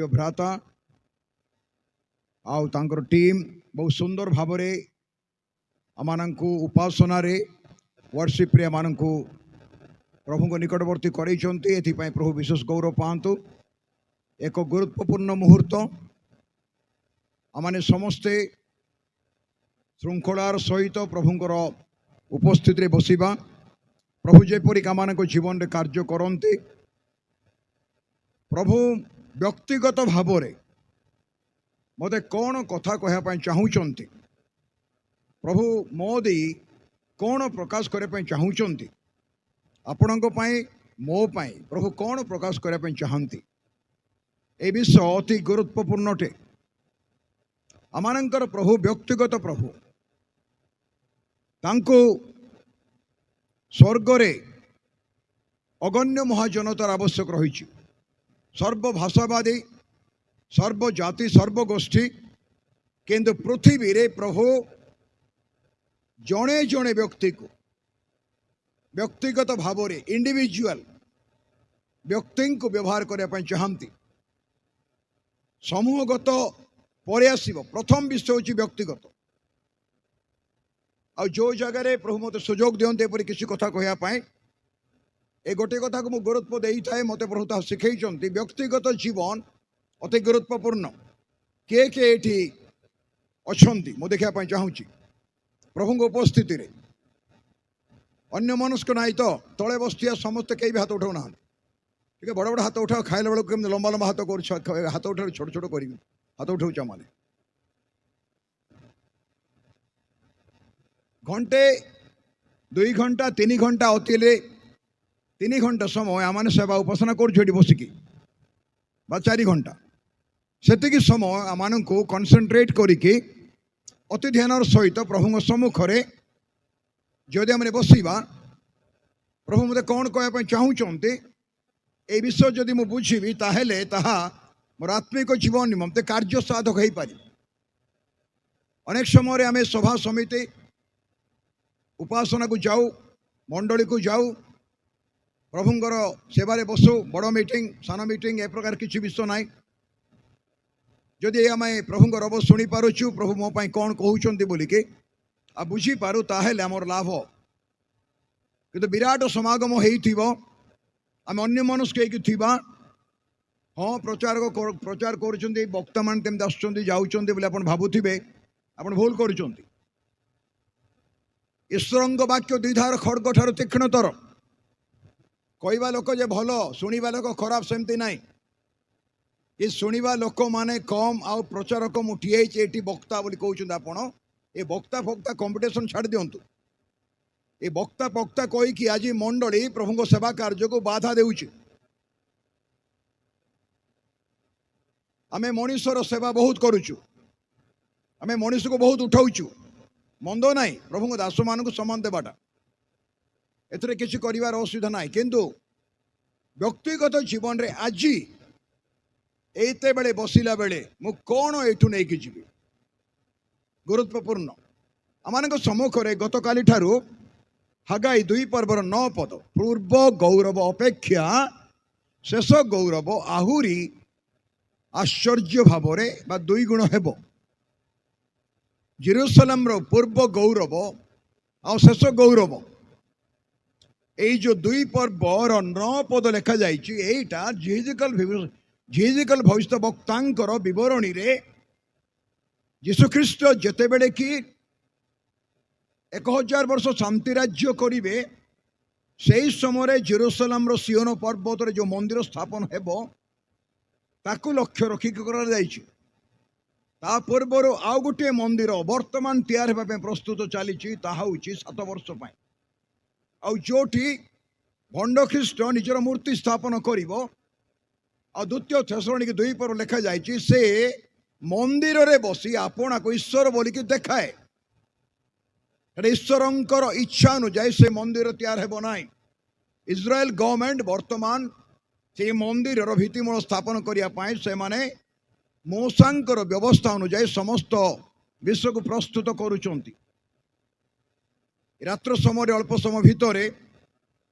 भ्राता आउ तांकर टीम बहुत सुंदर भाव आमानंकु उपासना रे वर्शिप रे आमानंकु प्रभु को निकटवर्ती करैछन्ति। एथिपाई प्रभु विशेष गौरव पांतु। एक गुरुत्वपूर्ण मुहूर्त आमाने समस्ते श्रृंखलार सहित प्रभुंकर उपस्थिति रे बसिबा। प्रभु जेपरि आमानक जीवन रे कार्य करन्ति। प्रभु व्यक्तिगत भाव रे मते कौन कथा कहया चाहूचंती, प्रभु मोदी कौन प्रकाश करने चाहूचंती, आपणक मो पाई प्रभु कौन प्रकाश करने चाहती, ए विषय अति गुरुत्वपूर्ण टे। आमानंकर प्रभु व्यक्तिगत प्रभु तांको स्वर्ग रे अगण्य महाजनतार आवश्यक रही। सर्वभाषावादी सर्व जाति सर्वगोष्ठी किंतु पृथ्वी रे प्रभु जड़े जड़े व्यक्ति को व्यक्तिगत भाव रे इंडिविजुअल व्यक्ति को व्यवहार करने चाहती। समूहगत पर आसब प्रथम विषय हूँ व्यक्तिगत। आ जो जगह प्रभु मत सुजोग दिखते एपरी किसी कथा कहवाई ए गोटे कथा को मुझे गुरुत्व दे थाए। मत प्रभु ता शिखई व्यक्तिगत जीवन अति गुरुत्वपूर्ण। किए किए ये अच्छा मु देखा चाहूँगी प्रभु उपस्थिति रे अन्य मनुष्क नाई तो तले बसथिया समस्त कई भी हाथ उठाऊ ना। ठीक बड़ बड़ हाथ उठाओ खाइला बेलू केम लंबा लंबा हाथ कर हाथ उठा छोट छोट कर हाथ उठाऊ मैंने घंटे 2 घंटा 3 घंटा अतिले 3 घंटा समय आम सेवा उपासना कर बसिकी 4 घंटा से समय आम को कनसेंट्रेट करिकी अति ध्यान सहित प्रभु सम्मुख रे जदि आम बसवा प्रभु मत कौन कहना चाहूँगी ए विषय जदि मु बुझी ताहेले ताहा मोर आत्मिक जीवन निमंते कार्य साधक हो पारि। अनेक समय आम सभा समिति उपासना को जाऊ मंडली को जाऊ प्रभुंकर सेवारे बसु बड़ मीटिंग सान मीटिंग ए प्रकार किसी विषय ना। जदि आम प्रभुंकर रब शुणी पारुचु प्रभु मो पाई कौन कहते बोलिके आ बुझी पारु ताहेले आमर लाभ। किंतु विराट समागम होइथिबो आम अन्य मनुष्य थिबा हाँ प्रचार कर वक्ता मान तेमती आसुचंती जाउचंती बोले आपण भाबुथिबे आपण भूल करूचंती। ईश्वरंग वाक्य द्विधार खड़ग ठार तीक्ष्णतर। कहवा लोक जे भल शुणा लोक खराब सेमती नाई। ये शुणा लोक माने कम आउ प्रचारक मुठिए ये वक्ता बोली कहते आपण ए वक्ता फक्ता कंपिटिशन छाड़ दिंतु। ये वक्ता पक्ता कहीकि आज मंडली प्रभु सेवा कार्य को बाधा देउछि। आमे मनुष्यर सेवा बहुत करुचु, आमे मनुष्य को बहुत उठाउचु मंद नाई। प्रभु दास मान को सम्मान देवाटा एथरे किसी करिवार असुविधा नाई। किंतु व्यक्तिगत जीवन रे आज एते बेले बसिला बेले मु कौन एठू नहीं कि जीवी गुरुत्वपूर्ण आमान सम्मुख रे गतकाली ठारू हागाई 2 पर्वर 9 पद पूर्व गौरव अपेक्षा शेष गौरव आहुरी आश्चर्य भाव रे बा 2 गुण हेबो। जेरूसलम रो पूर्व गौरव आ शेष गौरव এই जो 2 पर्वर 9 पद लेखा जाइछि एटा जिहिजिकल भविष्य वक्तांकर विवरणी रे यीशु ख्रीष्ट जेते बेले कि 1000 वर्ष शांति राज्य करिवे सेई समय जेरूसलम रो सियोन पर्वत रे जो मंदिर स्थापन हेबो ताकू लक्ष्य रखी करा जाइछि। ता पूर्वर आउ गोटे मंदिर वर्तमान तैयार होगा प्रस्तुत चली 7 वर्ष पाई। आउ जोठी भंड ख्रीष्ट निजर मूर्ति स्थापन करिवो आ द्वितीय थेसलोनिके 2 पर लिखा जाइछि से मंदिर रे बसी आपना को ईश्वर बोलिकी देखाए। ईश्वरंकर इच्छा अनुसार से मंदिर तैयार हेबो नाई। इस्राएल गवर्नमेंट वर्तमान से मंदिर भित्तिमूल स्थापन करिया पाए से माने मूसांकर व्यवस्था अनुसार समस्त विश्व को प्रस्तुत करुचंती। रात्र समय अल्प समय भितर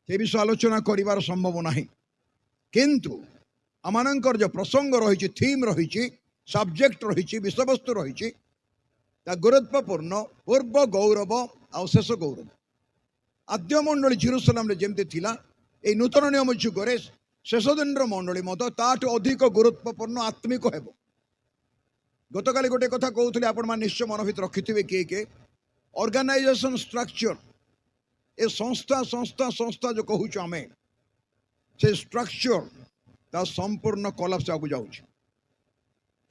से विषय आलोचना करिवार संभव नहीं। किंतु आमानंकर जो प्रसंग रही थीम रही सब्जेक्ट रही विषयवस्तु रही गुरुत्वपूर्ण पूर्व गौरव आ शेष गौरव आद्य मंडली जेरुसलेम जमती थिला ए नूतन नियम जुगरे शेष दिन मंडली मत ताठू अधिक गुरुत्वपूर्ण आत्मिक हेब गतकाली गोटे कथा कहते आपण निश्चय मन भर रखि किए किए ऑर्गेनाइजेशन स्ट्रक्चर ए संस्था संस्था संस्था जो कहूँ आम से स्ट्रक्चर ता संपूर्ण कोलाप्स आगु जाऊँ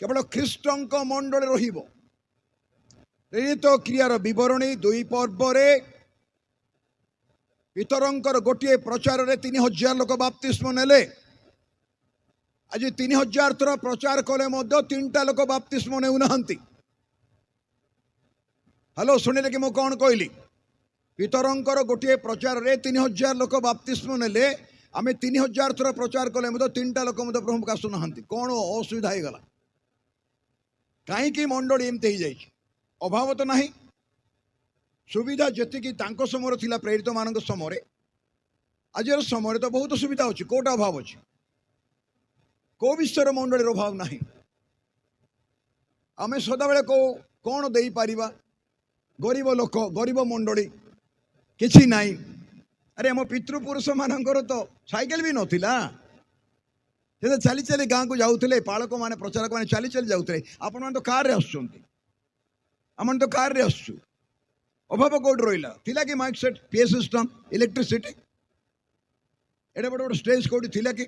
केवल ख्रीष्टंक मंडल रहिबो प्रेरित क्रियार बरणी 2 पर्व पितरंकर गोटे प्रचार रे 3000 लोक बाप्तिस्म नेले आज 3000 थर प्रचार कले 3टा लोक बाप्तिस्म नेउना हेलो शुणिले कि मु कौन कहली पितरंकर गोटे प्रचार रे 3000 लोक बाप्तिस्म नेले आमे 3000 थर प्रचार कले 3टा लोक प्रभु का आसुना कौन असुविधा हो गला कहीं मंडली एमती हो जाए अभाव तो नहीं सुविधा जी समय थिला प्रेरित मान समय आज समय तो बहुत सुविधा अच्छी कोटा अभाव अच्छी को विश्वर मंडली अभाव नहीं आम सदा बेले को कौन दे पारिबा गरीब लोक गरीब मंडली किसी नहीं अरे आम पितृपुरुष मानकर तो साइकेल भी नथिला से चली चली गाँव को जाऊे पालक मैंने प्रचारक मैंने चली चली जाऊे आपण मैंने तो कार आम तो कार आसु अभाव कौट रहा थिला कि mic set PA system electricity एडे बड़ बड़ स्टेज कौटी थिला कि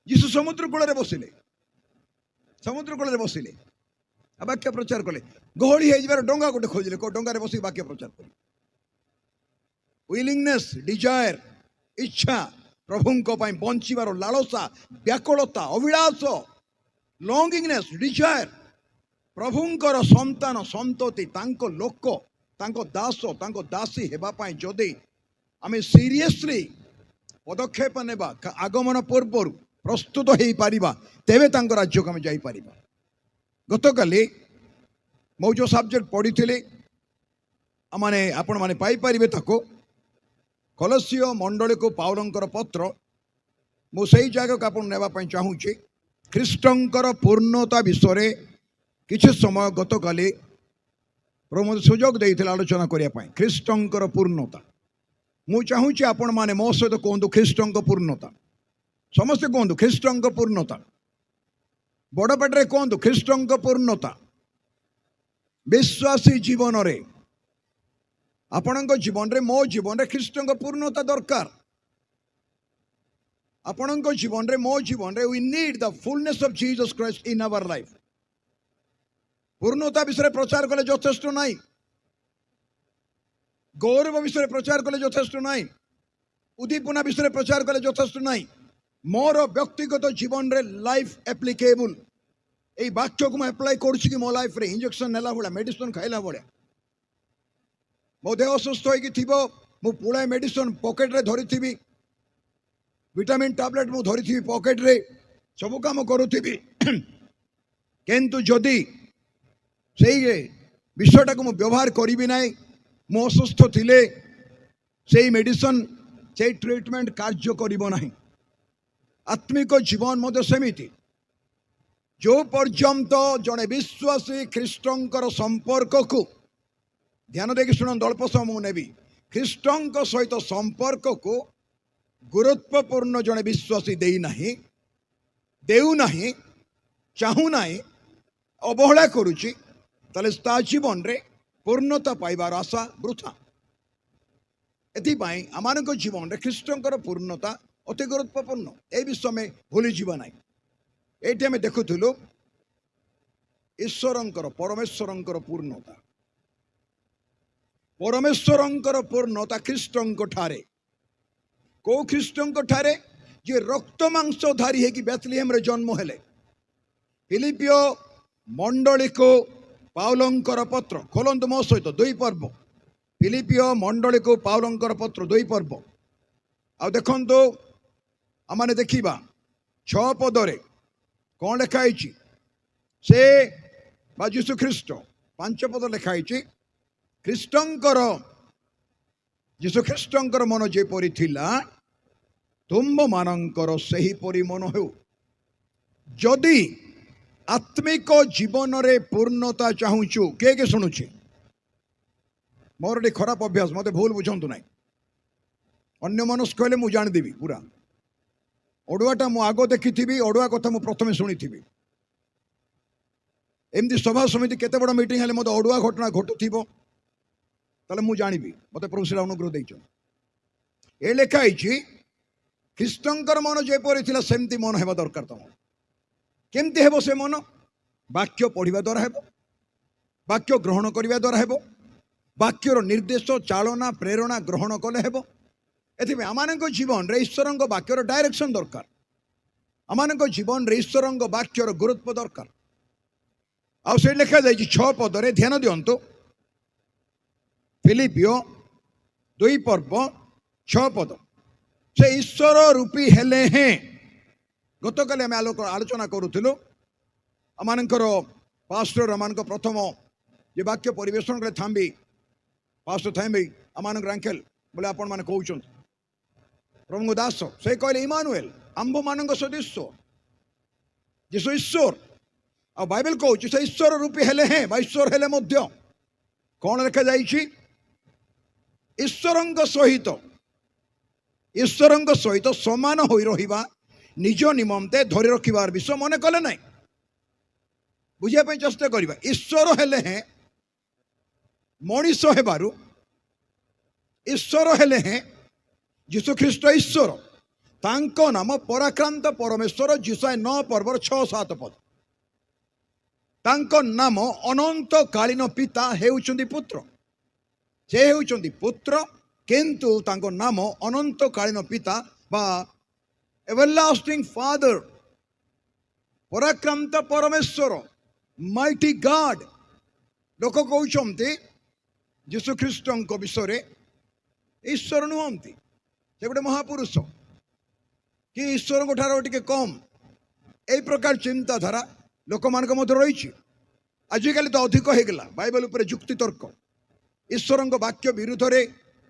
यीशु समुद्र कूल बसिले समुद्र कूल बसिले वाक्य प्रचार कले गहली हो डंगा गोटे खोजिले डंगार बस वाक्य प्रचार कले विलिंगनेस डिजायर इच्छा प्रभुंको पाई बंचिबार लालसा व्याकुलता अभिलाष लॉन्गिंगनेस डिजायर प्रभुंकर संतान संतति तांको लोक तांको दास तांको दासी हेबा पाई जदि आमे सीरियसली पदक्षेप नेबा आगमन पूर्व प्रस्तुत हो पारिबा तेबे तांको राज्य को आमे जाई पारिबा गतकाली मो जो सब्जेक्ट पढ़ी थी माने आपण माने पाई पारिबे ताको कलसीय मंडली को पाउलंकर पत्र मु सही जगह को आपण नेबा पई चाहूची ख्रीष्टंकर पूर्णता विषय किछि समय गतकाली प्रभु सुजोग देइथिला आलोचना करिया पई ख्रीष्टंकर पूर्णता मु चाहूची आपण माने मो सहित कहतु ख्रीष्टंक पूर्णता समस्त कहतु ख्रीष्टंक पूर्णता बड़ पाटे कहतु ख्रीष्टंक पूर्णता विश्वासी जीवन रे आपणक जीवन रे मो जीवन रे ख्रीष्टंक पूर्णता दरकार आपणक जीवन रे मो जीवन रे we need the fullness of Jesus Christ in our life पूर्णता विषय प्रचार कले यथेष्ट नाई गौरव विषय प्रचार कले यथेष्ट नाई उद्दीपना विषय प्रचार कले यथेष्ट नाई मोर व्यक्तिगत जीवन रे लाइफ एप्लिकेबल ए वाक्य को मैं अप्लाई करुछि कि मो लाइफ रे इंजेक्शन नेला भला मेडिसिन खाइला भला मो देह असुस्थ हो मु पुलाए मेडिसिन पॉकेट रे धरी थी विटामिन टैबलेट मु धरी थी पॉकेट रे सब काम करुथी किंतु जदि से विषयटा को व्यवहार करी ना मु असुस्थ थिले से मेडिसिन से ट्रीटमेंट कार्य करिबो नाही आत्मिक जीवन मध्य सेमिति जो पर्यंत जड़े विश्वासी ख्रीष्टंकर संपर्क को ध्यान देकी शुण अल्प समय नेबी ख्रीष्टंक सहित संपर्क को गुरुत्वपूर्ण जड़े विश्वासी देउ नाही चाहू नाही अवहेला करुची ताले ता जीवन रे पूर्णता पाइबार आशा वृथा एथिपाई आमानक जीवन रे ख्रीष्टंकर पूर्णता अति गुरुत्वपूर्ण ए विषय में भूली जीवा ना ये आम देखुलु ईश्वरंकर परमेश्वरंकर पूर्णता परमेश्वरंकर पूर्णता ख्रीष्टंक ठारे को ख्रीष्टंक ठारे जे रक्त मांसधारी है कि बेथलेहेम रे जन्म हेले फिलिपियो मंडली को पाउलंकर पत्र खोलंतु मो सहित 2 पर्व फिलिपियो मंडली को पाउलंकर पत्र 2 पर्व आ देखंतु आमाने देखिबा 6 पदरे कौन लिखाई से यीशु ख्रीष्ट 5 पद लिखाई ख्रीष्टंकर यीशु ख्रीष्टंकर मन जेपरी थिला ତୁମ୍ଭମାନଙ୍କର ସେହିପରି ମନ ହେଉ। ଯଦି ଆତ୍ମିକ ଜୀବନରେ ପୂର୍ଣ୍ଣତା ଚାହୁଁଛୁ, କିଏ କିଏ ଶୁଣୁଛି? ମୋର ଟିକେ ଖରାପ ଅଭ୍ୟାସ, ମୋତେ ଭୁଲ ବୁଝନ୍ତୁ ନାହିଁ। ଅନ୍ୟ ମନସ୍କ ହେଲେ ମୁଁ ଜାଣିଦେବି ପୁରା। ଅଡ଼ୁଆଟା ମୁଁ ଆଗ ଦେଖିଥିବି, ଅଡ଼ୁଆ କଥା ମୁଁ ପ୍ରଥମେ ଶୁଣିଥିବି। ଏମିତି ସଭା ସମିତି କେତେ ବଡ଼ ମିଟିଂ ହେଲେ ମୋତେ ଅଡ଼ୁଆ ଘଟଣା ଘଟୁଥିବ, ତାହେଲେ ମୁଁ ଜାଣିବି ମୋତେ ପ୍ରଭୁ ସେଟା ଅନୁଗ୍ରହ ଦେଇଛନ୍ତି। ଏ ଲେଖା ହେଇଛି, ଖ୍ରୀଷ୍ଟଙ୍କର ମନ ଯେପରି ଥିଲା ସେମିତି ମନ ହେବା ଦରକାର ତମର। କେମିତି ହେବ ସେ ମନ? ବାକ୍ୟ ପଢ଼ିବା ଦ୍ୱାରା ହେବ, ବାକ୍ୟ ଗ୍ରହଣ କରିବା ଦ୍ୱାରା ହେବ, ବାକ୍ୟର ନିର୍ଦ୍ଦେଶ ଚାଳନା ପ୍ରେରଣା ଗ୍ରହଣ କଲେ ହେବ। ଏଥିପାଇଁ ଆମମାନଙ୍କ ଜୀବନରେ ଈଶ୍ୱରଙ୍କ ବାକ୍ୟର ଡାଇରେକ୍ସନ ଦରକାର। ଆମମାନଙ୍କ ଜୀବନରେ ଈଶ୍ୱରଙ୍କ ବାକ୍ୟର ଗୁରୁତ୍ୱ ଦରକାର। ଆଉ ସେ ଲେଖାଯାଇଛି 6 ପଦରେ, ଧ୍ୟାନ ଦିଅନ୍ତୁ। ଫିଲିପିଓ 2 ପର୍ବ 6 ପଦ। ସେ ଈଶ୍ୱର ରୂପୀ ହେଲେ ହେଁ। ଗତକାଲି ଆମେ ଆଲୋଚନା କରୁଥିଲୁ, ଆମମାନଙ୍କର ପାଷ୍ଟର ଆମମାନଙ୍କ ପ୍ରଥମ ଯେ ବାକ୍ୟ ପରିବେଷଣ କଲେ ଥାମ୍ବି ପାଷ୍ଟର ଥାମ୍ବି ଆମମାନଙ୍କର ଆଙ୍କେଲ ବୋଲେ ଆପଣମାନେ କହୁଛନ୍ତି ପ୍ରଭୁଙ୍କ ଦାସ, ସେ କହିଲେ ଇମାନୁଏଲ, ଆମ୍ଭମାନଙ୍କ ସହିତ ଈଶ୍ୱର, ଯୀଶୁ ଈଶ୍ୱର। ଆଉ ବାଇବେଲ କହୁଛି ସେ ଈଶ୍ୱର ରୂପୀ ହେଲେ ହେଁ ବା ଈଶ୍ୱର ହେଲେ ମଧ୍ୟ କ'ଣ ଲେଖାଯାଇଛି? ଈଶ୍ୱରଙ୍କ ସହିତ ସମାନ ହୋଇ ରହିବା ନିଜ ନିମନ୍ତେ ଧରି ରଖିବାର ବିଷୟ ମନେ କଲେ ନାହିଁ। ବୁଝିବା ପାଇଁ ଚେଷ୍ଟା କରିବା। ଈଶ୍ୱର ହେଲେ ହେଁ ମଣିଷ ହେବାରୁ, ଈଶ୍ୱର ହେଲେ ହେଁ ଯୀଶୁ ଖ୍ରୀଷ୍ଟ ଈଶ୍ୱର। ତାଙ୍କ ନାମ ପରାକ୍ରାନ୍ତ ପରମେଶ୍ୱର, ଯିଶାୟ 9 ପର୍ବର 6-7 ପଦ। ତାଙ୍କ ନାମ ଅନନ୍ତକାଳୀନ ପିତା ହେଉଛନ୍ତି ପୁତ୍ର। ସେ ହେଉଛନ୍ତି ପୁତ୍ର, କିନ୍ତୁ ତାଙ୍କ ନାମ ଅନନ୍ତକାଳୀନ ପିତା ବା ଏଭରଲାଷ୍ଟିଂ ଫାଦର, ପରାକ୍ରାନ୍ତ ପରମେଶ୍ୱର, ମାଇଟି ଗାଡ୍। ଲୋକ କହୁଛନ୍ତି ଯୀଶୁ ଖ୍ରୀଷ୍ଟଙ୍କ ବିଷୟରେ ଈଶ୍ୱର ନୁହନ୍ତି, ସେ ଗୋଟେ ମହାପୁରୁଷ କି ଈଶ୍ୱରଙ୍କ ଠାରୁ ଟିକେ କମ୍। এই ପ୍ରକାର ଚିନ୍ତାଧାରା ଲୋକମାନଙ୍କ ମଧ୍ୟରେ ରହିଛି। ଆଜିକାଲି ତ ଅଧିକ ହେଇଗଲା ବାଇବେଲ ଉପରେ ଯୁକ୍ତିତର୍କ। ଈଶ୍ୱରଙ୍କ ବାକ୍ୟ ବିରୁଦ୍ଧରେ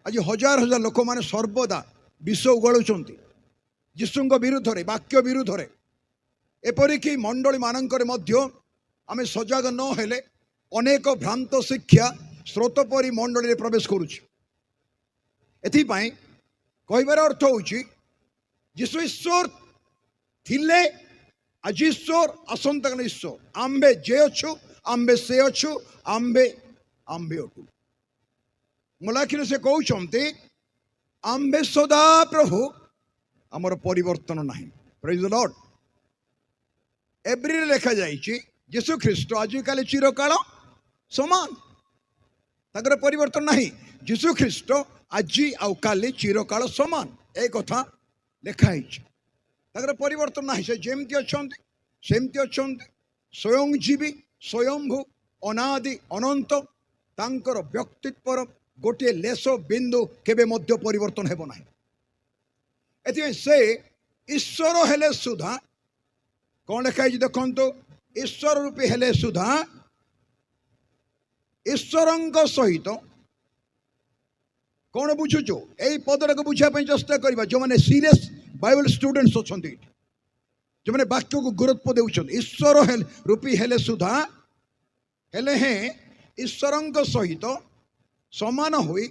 ଆଜି ହଜାର ହଜାର ଲୋକମାନେ ସର୍ବଦା ବିଷ ଉଗାଳୁଛନ୍ତି ଯୀଶୁଙ୍କ ବିରୁଦ୍ଧରେ, ବାକ୍ୟ ବିରୁଦ୍ଧରେ। ଏପରିକି ମଣ୍ଡଳୀ ମାନଙ୍କରେ ମଧ୍ୟ ଆମେ ସଜାଗ ନ ହେଲେ ଅନେକ ଭ୍ରାନ୍ତ ଶିକ୍ଷା ସ୍ରୋତ ପରି ମଣ୍ଡଳୀରେ ପ୍ରବେଶ କରୁଛି। ଏଥିପାଇଁ କହିବାର ଅର୍ଥ ହେଉଛି ଯୀଶୁ ଈଶ୍ୱର ଥିଲେ, ଆଜି ଈଶ୍ୱର, ଆସନ୍ତାକାଳ ଈଶ୍ୱର। ଆମ୍ଭେ ଯେ ଅଛୁ, ଆମ୍ଭେ ସେ ଅଛୁ, ଆମ୍ଭେ ଅଟୁ। ମଲାଖିରେ ସେ କହୁଛନ୍ତି ଆମ୍ଭେ ସଦା ପ୍ରଭୁ, ଆମର ପରିବର୍ତ୍ତନ ନାହିଁ। ପ୍ରେଜ୍ ଦ ଲର୍ଡ। ଏବ୍ରିରେ ଲେଖାଯାଇଛି ଯୀଶୁ ଖ୍ରୀଷ୍ଟ ଆଜିକାଲି ଚିରକାଳ ସମାନ, ତାଙ୍କର ପରିବର୍ତ୍ତନ ନାହିଁ। ଯୀଶୁ ଖ୍ରୀଷ୍ଟ ଆଜି ଆଉ କାଲି ଚିରକାଳ ସମାନ, ଏ କଥା ଲେଖା ହେଇଛି। ତାଙ୍କର ପରିବର୍ତ୍ତନ ନାହିଁ। ସେ ଯେମିତି ଅଛନ୍ତି ସେମିତି ଅଛନ୍ତି, ସ୍ୱୟଂଜୀବୀ, ସ୍ୱୟଂଭୂ, ଅନାଦି ଅନନ୍ତ। ତାଙ୍କର ବ୍ୟକ୍ତିତ୍ୱର ଗୋଟିଏ ଲେଶ ବିନ୍ଦୁ କେବେ ମଧ୍ୟ ପରିବର୍ତ୍ତନ ହେବ ନାହିଁ। ଏଥିପାଇଁ ସେ ଈଶ୍ୱର ହେଲେ ସୁଦ୍ଧା କ'ଣ ଲେଖା ହେଇଛି ଦେଖନ୍ତୁ, ଈଶ୍ୱର ରୂପୀ ହେଲେ ସୁଦ୍ଧା ଈଶ୍ୱରଙ୍କ ସହିତ କ'ଣ ବୁଝୁଛୁ? ଏଇ ପଦଟାକୁ ବୁଝିବା ପାଇଁ ଚେଷ୍ଟା କରିବା। ଯେଉଁମାନେ ସିରିୟସ୍ ବାଇବେଲ ଷ୍ଟୁଡେଣ୍ଟସ୍ ଅଛନ୍ତି, ଯେଉଁମାନେ ବାକ୍ୟକୁ ଗୁରୁତ୍ୱ ଦେଉଛନ୍ତି, ଈଶ୍ୱର ରୂପୀ ହେଲେ ସୁଦ୍ଧା, ହେଲେ ହେଁ ଈଶ୍ୱରଙ୍କ ସହିତ ସମାନ ହୋଇ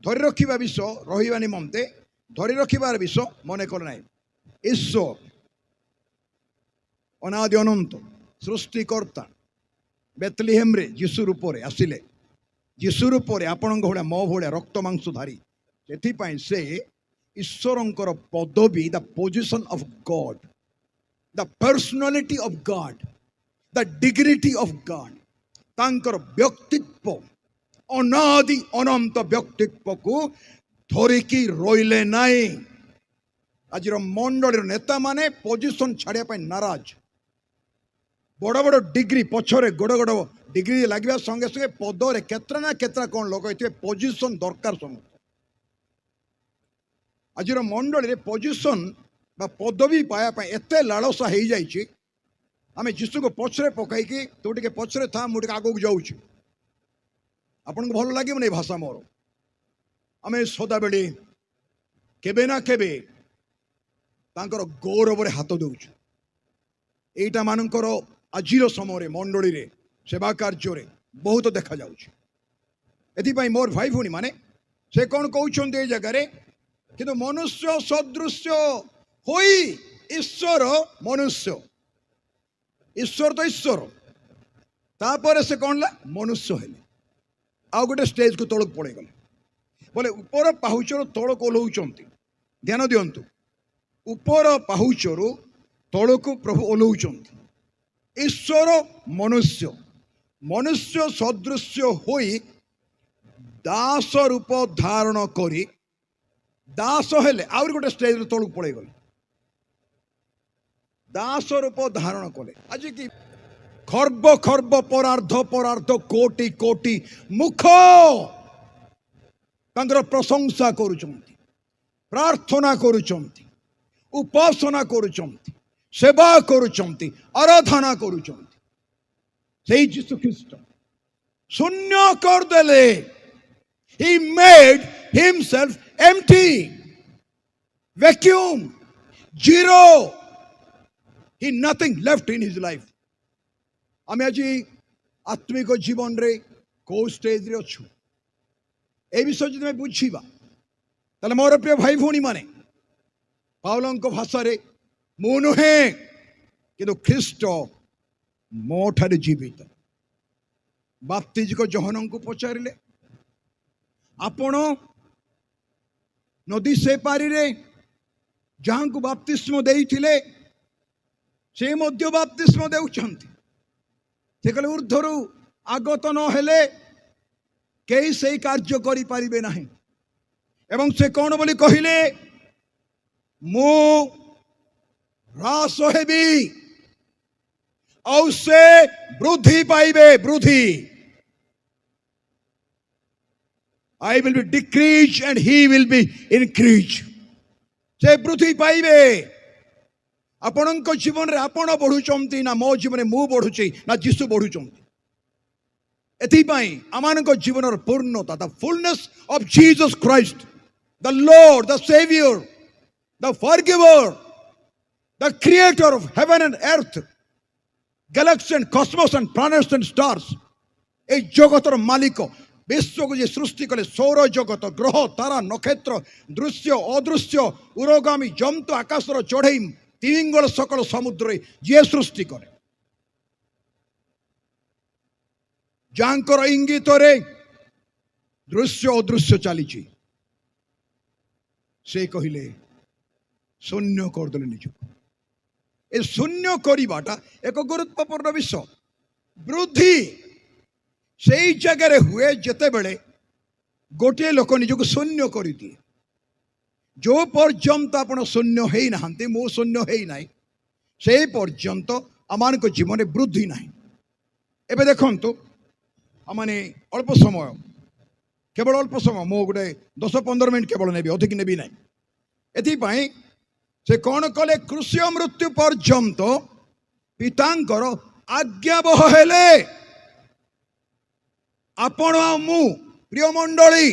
ଧରି ରଖିବା ବିଷୟ, ରହିବା ନିମନ୍ତେ ଧରି ରଖିବାର ବିଷୟ ମନେ କଲେ ନାହିଁ। ଈଶ୍ୱର ଅନାଦି ଅନନ୍ତ ସୃଷ୍ଟିକର୍ତ୍ତା ବେଥଲିହେମରେ ଯୀଶୁ ରୂପରେ ଆସିଲେ। ଯୀଶୁ ରୂପରେ ଆପଣଙ୍କ ଭଳିଆ ମୋ ଭଳିଆ ରକ୍ତ ମାଂସ ଧାରି। ସେଥିପାଇଁ ସେ ଈଶ୍ୱରଙ୍କର ପଦବୀ, the position of God, the personality of God, the dignity of God, ତାଙ୍କର ବ୍ୟକ୍ତିତ୍ୱ, ଅନାଦି ଅନନ୍ତ ବ୍ୟକ୍ତିତ୍ୱକୁ ଧରିକି ରହିଲେ ନାହିଁ। ଆଜିର ମଣ୍ଡଳୀର ନେତାମାନେ ପୋଜିସନ୍ ଛାଡ଼ିବା ପାଇଁ ନାରାଜ। ବଡ଼ ବଡ଼ ଡିଗ୍ରୀ ପଛରେ ଗୋଡ଼ ଗୋଡ଼ ଡିଗ୍ରୀ ଲାଗିବା ସଙ୍ଗେ ସଙ୍ଗେ ପଦରେ କେତେଟା ନା କେତେଟା କ'ଣ ଲୋକ ହେଇଥିବେ, ପୋଜିସନ୍ ଦରକାର ସମସ୍ତେ। ଆଜିର ମଣ୍ଡଳୀରେ ପୋଜିସନ୍ ବା ପଦବୀ ପାଇବା ପାଇଁ ଏତେ ଲାଳସା ହେଇଯାଇଛି, ଆମେ ଯୀଶୁକୁ ପଛରେ ପକାଇକି ତୁ ଟିକେ ପଛରେ ଥା, ମୁଁ ଟିକେ ଆଗକୁ ଯାଉଛି। ଆପଣଙ୍କୁ ଭଲ ଲାଗିବନି ଏ ଭାଷା ମୋର। ଆମେ ସଦାବେଳେ କେବେ ନା କେବେ ତାଙ୍କର ଗୌରବରେ ହାତ ଦେଉଛୁ। ଏଇଟା ମାନଙ୍କର ଆଜିର ସମୟରେ ମଣ୍ଡଳୀରେ ସେବା କାର୍ଯ୍ୟରେ ବହୁତ ଦେଖାଯାଉଛି। ଏଥିପାଇଁ ମୋର ଭାଇ ଭଉଣୀ ମାନେ ସେ କ'ଣ କହୁଛନ୍ତି ଏଇ ଜାଗାରେ, କିନ୍ତୁ ମନୁଷ୍ୟ ସଦୃଶ୍ୟ ହୋଇ ଈଶ୍ୱର ମନୁଷ୍ୟ, ଈଶ୍ୱର ତ ଈଶ୍ୱର, ତାପରେ ସେ କ'ଣ ହେଲା ମନୁଷ୍ୟ ହେଲେ, ଆଉ ଗୋଟେ ଷ୍ଟେଜକୁ ତଳକୁ ପଳେଇଗଲେ। ବୋଲେ ଉପର ପାହୁଚରୁ ତଳକୁ ଓହ୍ଲଉଛନ୍ତି। ଧ୍ୟାନ ଦିଅନ୍ତୁ, ଉପର ପାହୁଚରୁ ତଳକୁ ପ୍ରଭୁ ଓହ୍ଲଉଛନ୍ତି। ଈଶ୍ୱର ମନୁଷ୍ୟ, ମନୁଷ୍ୟ ସଦୃଶ୍ୟ ହୋଇ ଦାସ ରୂପ ଧାରଣ କରି ଦାସ ହେଲେ, ଆହୁରି ଗୋଟେ ଷ୍ଟେଜରେ ତଳକୁ ପଳେଇଗଲେ, ଦାସ ରୂପ ଧାରଣ କଲେ। ଆଜି କି ଖର୍ବ ଖର୍ବ ପରାର୍ଧ ପରାର୍ଧ କୋଟି କୋଟି ମୁଖ ତାଙ୍କର ପ୍ରଶଂସା କରୁଛନ୍ତି, ପ୍ରାର୍ଥନା କରୁଛନ୍ତି, ଉପାସନା କରୁଛନ୍ତି, ସେବା କରୁଛନ୍ତି, ଆରାଧନା କରୁଛନ୍ତି। ସେଇ ଯୀଶୁ ଖ୍ରୀଷ୍ଟ ଶୂନ୍ୟ କରିଦେଲେ। He made himself empty, vacuum, zero. He nothing left in his life. ଆମେ ଆଜି ଆତ୍ମିକ ଜୀବନରେ କୋଉ ଷ୍ଟେଜରେ ଅଛୁ ଏ ବିଷୟ ଯଦି ଆମେ ବୁଝିବା, ତାହେଲେ ମୋର ପ୍ରିୟ ଭାଇ ଭଉଣୀ ମାନେ, ପାଉଲଙ୍କ ଭାଷାରେ ମୁଁ ନୁହେଁ କିନ୍ତୁ ଖ୍ରୀଷ୍ଟ ମୋ ଠାରେ ଜୀବିତ। ବାପ୍ତିଜିକ ଯୋହନଙ୍କୁ ପଚାରିଲେ, ଆପଣ ନଦୀ ସେ ପାରିରେ ଯାହାଙ୍କୁ ବାପ୍ତିସ୍ମ ଦେଇଥିଲେ ସେ ମଧ୍ୟ ବାପ୍ତିସ୍ମ ଦେଉଛନ୍ତି। ସେ କହିଲେ ଉର୍ଦ୍ଧ୍ୱରୁ ଆଗତ ନ ହେଲେ କେହି ସେଇ କାର୍ଯ୍ୟ କରିପାରିବେ ନାହିଁ। ଏବଂ ସେ କ'ଣ ବୋଲି କହିଲେ, ମୁଁ ହ୍ରାସ ହେବି ଆଉ ସେ ବୃଦ୍ଧି ପାଇବେ। ବୃଦ୍ଧି, I will be decreased and he will be increased. ସେ ବୃଦ୍ଧି ପାଇବେ। ଆପଣଙ୍କ ଜୀବନରେ ଆପଣ ବଢୁଛନ୍ତି ନା ମୋ ଜୀବନରେ ମୁଁ ବଢୁଛି ନା ଯୀଶୁ ବଢୁଛନ୍ତି? ଏଥିପାଇଁ ଆମମାନଙ୍କ ଜୀବନର ପୂର୍ଣ୍ଣତା, the fullness of Jesus Christ, the Lord, the Savior, the Forgiver, the Creator of heaven and earth, galaxy and cosmos and planets and stars, এই জগতর মালিক, বিশ্বকে যে সৃষ্টি কলে, সৌর জগত, গ্রহ, তারা, নক্ষত্র, দৃশ্য অদৃশ্য, উরগামী জন্তু, আকাশর চড়েই, তিমিঙ্গল, সকল সমুদ্রে যে সৃষ্টি করে, ଯାଙ୍କର ଇଙ୍ଗିତରେ ଦୃଶ୍ୟ ଅଦୃଶ୍ୟ ଚାଲିଛି, ସେ କହିଲେ ଶୂନ୍ୟ କରିଦେଲେ ନିଜକୁ। ଏ ଶୂନ୍ୟ କରିବାଟା ଏକ ଗୁରୁତ୍ୱପୂର୍ଣ୍ଣ ବିଷୟ। ବୃଦ୍ଧି ସେଇ ଜାଗାରେ ହୁଏ ଯେତେବେଳେ ଗୋଟିଏ ଲୋକ ନିଜକୁ ଶୂନ୍ୟ କରିଦିଏ। ଯେଉଁ ପର୍ଯ୍ୟନ୍ତ ଆପଣ ଶୂନ୍ୟ ହେଇନାହାନ୍ତି, ମୁଁ ଶୂନ୍ୟ ହେଇନାହିଁ, ସେଇ ପର୍ଯ୍ୟନ୍ତ ଆମମାନଙ୍କ ଜୀବନରେ ବୃଦ୍ଧି ନାହିଁ। ଏବେ ଦେଖନ୍ତୁ, ଆମମାନେ ଅଳ୍ପ ସମୟ, କେବଳ ଅଳ୍ପ ସମୟ, ମୁଁ ଗୋଟେ 10-15 ମିନିଟ୍ କେବଳ ନେବି, ଅଧିକ ନେବି ନାହିଁ। ଏଥିପାଇଁ ସେ କ'ଣ କଲେ, କୃଷି ମୃତ୍ୟୁ ପର୍ଯ୍ୟନ୍ତ ପିତାଙ୍କର ଆଜ୍ଞାବହ ହେଲେ। ଆପଣ ଆଉ ମୁଁ ପ୍ରିୟ ମଣ୍ଡଳୀ,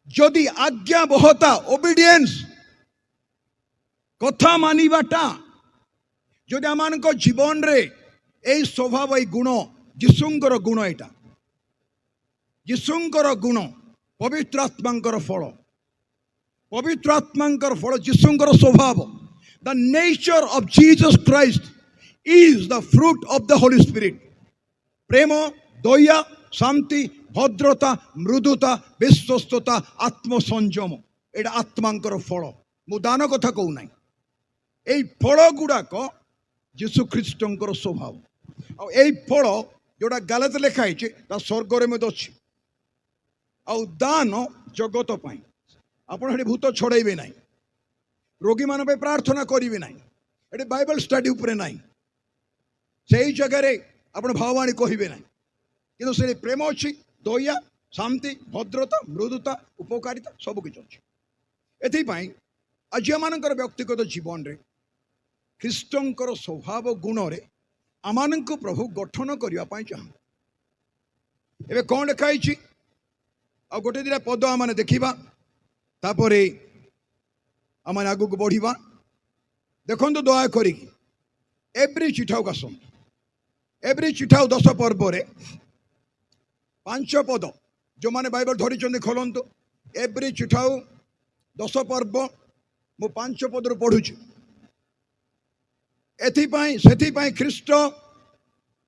ଯଦି ଆଜ୍ଞାବହତା, ଓବିଡିଏନ୍ସ, କଥା ମାନିବାଟା ଯଦି ଆମମାନଙ୍କ ଜୀବନରେ এই ସ୍ୱଭାବ, এই ଗୁଣ, ଯୀଶୁଙ୍କର ଗୁଣ, ଏଇଟା ଯୀଶୁଙ୍କର ଗୁଣ, ପବିତ୍ର ଆତ୍ମାଙ୍କର ଫଳ, ପବିତ୍ର ଆତ୍ମାଙ୍କର ଫଳ, ଯୀଶୁଙ୍କର ସ୍ୱଭାବ, the nature of Jesus Christ is the fruit of the Holy Spirit. ପ୍ରେମ, ଦୟା, ଶାନ୍ତି, ଭଦ୍ରତା, ମୃଦୁତା, ବିଶ୍ୱସ୍ତତା, ଆତ୍ମସଂଯମ, ଏଇଟା ଆତ୍ମାଙ୍କର ଫଳ। ମୁଁ ଦାନ କଥା କହୁନାହିଁ। এই ଫଳ ଗୁଡ଼ାକ ଯୀଶୁ ଖ୍ରୀଷ୍ଟଙ୍କର ସ୍ୱଭାବ। ଆଉ এই ଫଳ ଯୋଉଟା ଗାଲାତେ ଲେଖା ହେଇଛି, ତା ସ୍ୱର୍ଗରେ ମଧ୍ୟ ଅଛି। ଆଉ ଦାନ ଜଗତ ପାଇଁ, ଆପଣ ସେଠି ଭୂତ ଛଡ଼େଇବେ ନାହିଁ, ରୋଗୀମାନଙ୍କ ପାଇଁ ପ୍ରାର୍ଥନା କରିବେ ନାହିଁ, ଏଠି ବାଇବଲ ଷ୍ଟଡି ଉପରେ ନାହିଁ, ସେଇ ଜାଗାରେ ଆପଣ ଭାବବାଣୀ କହିବେ ନାହିଁ, କିନ୍ତୁ ସେଠି ପ୍ରେମ ଅଛି, ଦୟା, ଶାନ୍ତି, ଭଦ୍ରତା, ମୃଦୁତା, ଉପକାରିତା, ସବୁ କିଛି ଅଛି। ଏଥିପାଇଁ ଆଜି ଆମମାନଙ୍କର ବ୍ୟକ୍ତିଗତ ଜୀବନରେ ଖ୍ରୀଷ୍ଟଙ୍କର ସ୍ୱଭାବ ଗୁଣରେ ଆମମାନଙ୍କୁ ପ୍ରଭୁ ଗଠନ କରିବା ପାଇଁ ଚାହାନ୍ତି। ଏବେ କ'ଣ ଲେଖା ହେଇଛି, ଆଉ ଗୋଟେ ଦିଟା ପଦ ଆମେ ଦେଖିବା, ତାପରେ ଆମେ ଆଗକୁ ବଢ଼ିବା। ଦେଖନ୍ତୁ ଦୟାକରି ଏଭ୍ରି ଚିଠାକୁ ଆସନ୍ତୁ। ଏଭ୍ରି ଚିଠାକୁ 10 ପର୍ବରେ 5 ପଦ, ଯେଉଁମାନେ ବାଇବଲ ଧରିଛନ୍ତି ଖୋଲନ୍ତୁ। ଏଭ୍ରି ଚିଠାକୁ 10 ପର୍ବ ମୁଁ 5 ପଦରୁ ପଢୁଛି। ସେଥିପାଇଁ ଖ୍ରୀଷ୍ଟ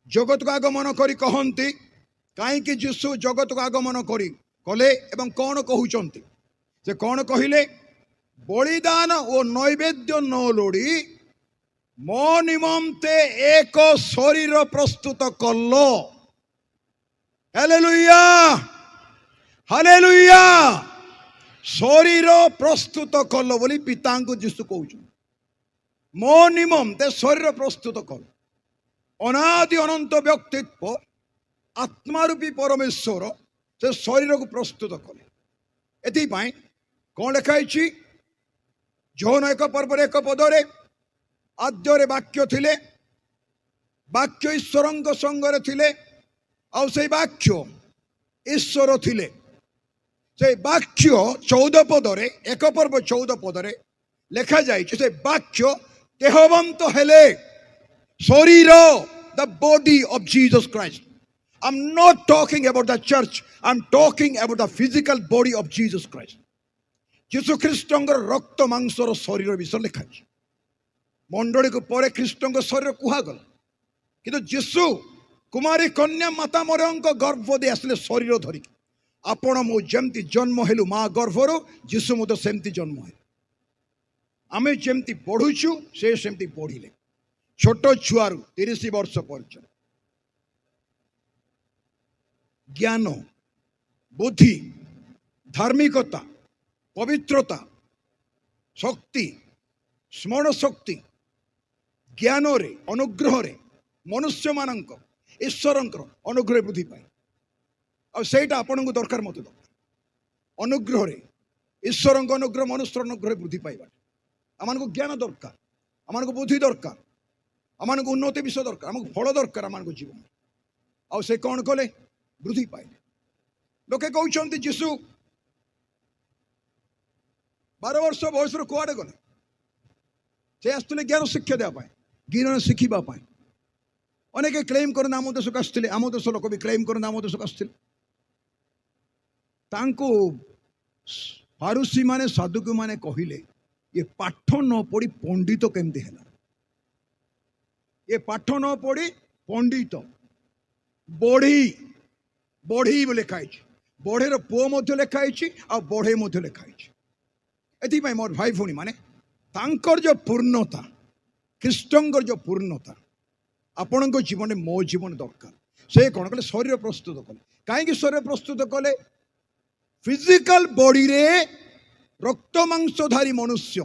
ଜଗତକୁ ଆଗମନ କରି କହନ୍ତି, କାହିଁକି ଯୀଶୁ ଜଗତକୁ ଆଗମନ କଲେ ଏବଂ କ'ଣ କହୁଛନ୍ତି? ସେ କ'ଣ କହିଲେ? ବଳିଦାନ ଓ ନୈବେଦ୍ୟ ନ ଲୋଡ଼ି ମୋ ନିମନ୍ତେ ଏକ ଶରୀର ପ୍ରସ୍ତୁତ କଲ। Hallelujah, hallelujah. ଶରୀର ପ୍ରସ୍ତୁତ କଲ ବୋଲି ପିତାଙ୍କୁ ଯୀଶୁ କହୁଛନ୍ତି। ମୋ ନିମନ୍ତେ ଶରୀର ପ୍ରସ୍ତୁତ କଲ। ଅନାଦି ଅନନ୍ତ ବ୍ୟକ୍ତିତ୍ବ ଆତ୍ମାରୂପୀ ପରମେଶ୍ୱର ସେ ଶରୀରକୁ ପ୍ରସ୍ତୁତ କଲେ। ଏଥିପାଇଁ କ'ଣ ଲେଖା ହେଇଛି? ଯୌନ 1 ପର୍ବରେ 1 ପଦରେ, ଆଦ୍ୟରେ ବାକ୍ୟ ଥିଲେ, ବାକ୍ୟ ଈଶ୍ୱରଙ୍କ ସଙ୍ଗରେ ଥିଲେ, ଆଉ ସେଇ ବାକ୍ୟ ଈଶ୍ୱର ଥିଲେ। ସେଇ ବାକ୍ୟ 14 ପଦରେ, 1 ପର୍ବ 14 ପଦରେ ଲେଖା ଯାଇଛି, ସେ ବାକ୍ୟ ଦେହବନ୍ତ ହେଲେ। ଶରୀର, the body of Jesus Christ. I'm not talking about the church. I'm talking about the physical body of Jesus Christ. ଯୀଶୁ ଖ୍ରୀଷ୍ଟଙ୍କର ରକ୍ତ ମାଂସର ଶରୀର ବିଷୟ ଲେଖା ଅଛି। ମଣ୍ଡଳୀକୁ ପରେ ଖ୍ରୀଷ୍ଟଙ୍କ ଶରୀର କୁହାଗଲା, କିନ୍ତୁ ଯୀଶୁ କୁମାରୀ କନ୍ୟା ମାତା ମରିୟମଙ୍କ ଗର୍ଭ ଦେଇ ଆସିଲେ ଶରୀର ଧରିକି। ଆପଣ ମୁଁ ଯେମିତି ଜନ୍ମ ହେଲୁ ମା ଗର୍ଭରୁ, ଯୀଶୁ ମଧ୍ୟ ସେମିତି ଜନ୍ମ ହେଲେ। ଆମେ ଯେମିତି ବଢୁଛୁ ସେ ସେମିତି ବଢିଲେ, ଛୋଟ ଛୁଆରୁ 30 ବର୍ଷ ପର୍ଯ୍ୟନ୍ତ। ଜ୍ଞାନ, ବୁଦ୍ଧି, ଧାର୍ମିକତା, ପବିତ୍ରତା, ଶକ୍ତି, ସ୍ମରଣ ଶକ୍ତି, ଜ୍ଞାନରେ, ଅନୁଗ୍ରହରେ, ମନୁଷ୍ୟମାନଙ୍କ ଈଶ୍ୱରଙ୍କର ଅନୁଗ୍ରହ ବୃଦ୍ଧି ପାଏ। ଆଉ ସେଇଟା ଆପଣଙ୍କୁ ଦରକାର, ମୋତେ ଦରକାର। ଅନୁଗ୍ରହରେ, ଈଶ୍ୱରଙ୍କ ଅନୁଗ୍ରହ, ମନୁଷ୍ୟର ଅନୁଗ୍ରହ ବୃଦ୍ଧି ପାଇବା। ଆମମାନଙ୍କୁ ଜ୍ଞାନ ଦରକାର, ଆମମାନଙ୍କୁ ବୁଦ୍ଧି ଦରକାର, ଆମମାନଙ୍କୁ ଉନ୍ନତି ବିଷୟ ଦରକାର, ଆମକୁ ଫଳ ଦରକାର ଆମମାନଙ୍କ ଜୀବନ। ଆଉ ସେ କ'ଣ କଲେ? ବୃଦ୍ଧି ପାଇଲେ। ଲୋକେ କହୁଛନ୍ତି ଯୀଶୁ 12 ବର୍ଷ ବୟସରୁ କୁଆଡ଼େ ଗଲେ? ସେ ଆସିଥିଲେ ଜ୍ଞାନ ଶିକ୍ଷା ଦେବା ପାଇଁ, ଜ୍ଞାନ ଶିଖିବା ପାଇଁ। ଅନେକ କ୍ଲେମ୍ କରନ୍ତି ଆମ ଦେଶକୁ ଆସିଥିଲେ, ଆମ ଦେଶ ଲୋକ ବି କ୍ଲେମ୍ କରନ୍ତି ଆମ ଦେଶକୁ ଆସିଥିଲେ। ତାଙ୍କୁ ଫାରୁସୀ ମାନେ, ସାଧୁକୁ ମାନେ କହିଲେ, ଇଏ ପାଠ ନ ପଢି ପଣ୍ଡିତ କେମିତି ହେଲା? ଇଏ ପାଠ ନ ପଢି ପଣ୍ଡିତ, ବଢେଇ ବୋଲି ଲେଖା ହେଇଛି। ବଢେଇର ପୁଅ ମଧ୍ୟ ଲେଖା ହେଇଛି, ଆଉ ବଢେଇ ମଧ୍ୟ ଲେଖା ହେଇଛି। ଏଥିପାଇଁ ମୋର ଭାଇ ଭଉଣୀ ମାନେ, ତାଙ୍କର ଯେଉଁ ପୂର୍ଣ୍ଣତା, ଖ୍ରୀଷ୍ଟଙ୍କର ଯେଉଁ ପୂର୍ଣ୍ଣତା ଆପଣଙ୍କ ଜୀବନରେ, ମୋ ଜୀବନ ଦରକାର। ସେ କ'ଣ କଲେ? ଶରୀର ପ୍ରସ୍ତୁତ କଲେ। କାହିଁକି ଶରୀର ପ୍ରସ୍ତୁତ କଲେ? ଫିଜିକାଲ ବଡିରେ ରକ୍ତ ମାଂସଧାରୀ ମନୁଷ୍ୟ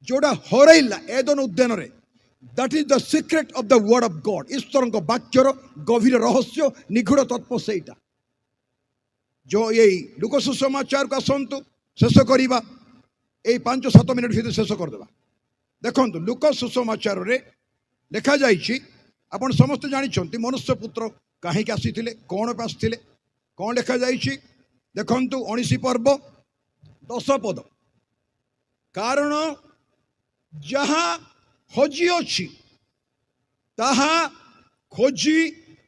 ଯୋଉଟା ହରେଇଲା ଏଦନ ଉଦ୍ୟାନରେ, that is the secret of the word of God. ଈଶ୍ୱରଙ୍କ ବାକ୍ୟର ଗଭୀର ରହସ୍ୟ, ନିଗୁଢ଼ ତତ୍ତ୍ୱ ସେଇଟା। ଯୋଉ ଏଇ ଲୁକ ସୁସମାଚାରକୁ ଆସନ୍ତୁ, ଶେଷ କରିବା। ଏଇ 5-7 ମିନିଟ୍ ଭିତରେ ଶେଷ କରିଦେବା। ଦେଖନ୍ତୁ, ଲୁକ ସୁସମାଚାରରେ ଲେଖା ଯାଇଛି, ଆପଣ ସମସ୍ତେ ଜାଣିଛନ୍ତି ମନୁଷ୍ୟ ପୁତ୍ର କାହିଁକି ଆସିଥିଲେ, କ'ଣ ପାଇଁ ଆସିଥିଲେ, କ'ଣ ଲେଖା ଯାଇଛି? ଦେଖନ୍ତୁ 19 ପର୍ବ 10 ପଦ। କାରଣ ଯାହା ହଜି ଅଛି ତାହା ଖୋଜି